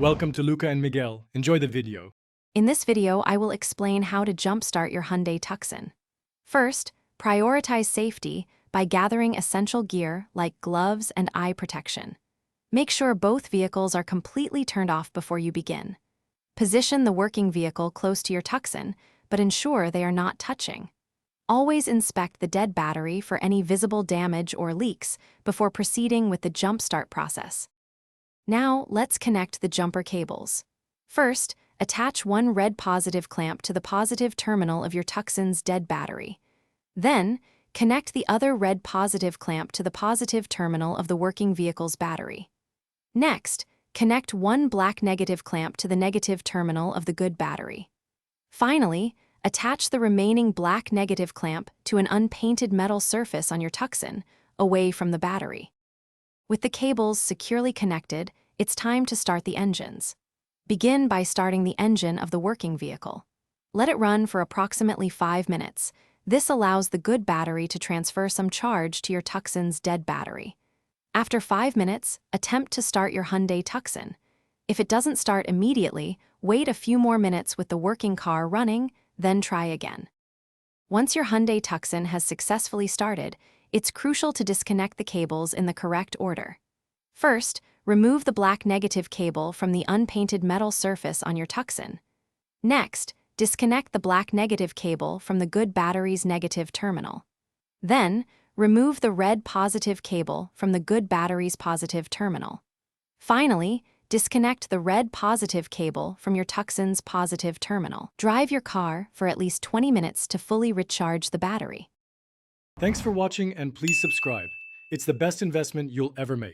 Welcome to Luca and Miguel. Enjoy the video. In this video, I will explain how to jumpstart your Hyundai Tucson. First, prioritize safety by gathering essential gear like gloves and eye protection. Make sure both vehicles are completely turned off before you begin. Position the working vehicle close to your Tucson, but ensure they are not touching. Always inspect the dead battery for any visible damage or leaks before proceeding with the jumpstart process. Now, let's connect the jumper cables. First, attach one red positive clamp to the positive terminal of your Tucson's dead battery. Then, connect the other red positive clamp to the positive terminal of the working vehicle's battery. Next, connect one black negative clamp to the negative terminal of the good battery. Finally, attach the remaining black negative clamp to an unpainted metal surface on your Tucson, away from the battery. With the cables securely connected, it's time to start the engines. Begin by starting the engine of the working vehicle. Let it run for approximately 5 minutes. This allows the good battery to transfer some charge to your Tucson's dead battery. After 5 minutes, attempt to start your Hyundai Tucson. If it doesn't start immediately, wait a few more minutes with the working car running, then try again. Once your Hyundai Tucson has successfully started, it's crucial to disconnect the cables in the correct order. First, remove the black negative cable from the unpainted metal surface on your Tucson. Next, disconnect the black negative cable from the good battery's negative terminal. Then, remove the red positive cable from the good battery's positive terminal. Finally, disconnect the red positive cable from your Tucson's positive terminal. Drive your car for at least 20 minutes to fully recharge the battery. Thanks for watching and please subscribe. It's the best investment you'll ever make.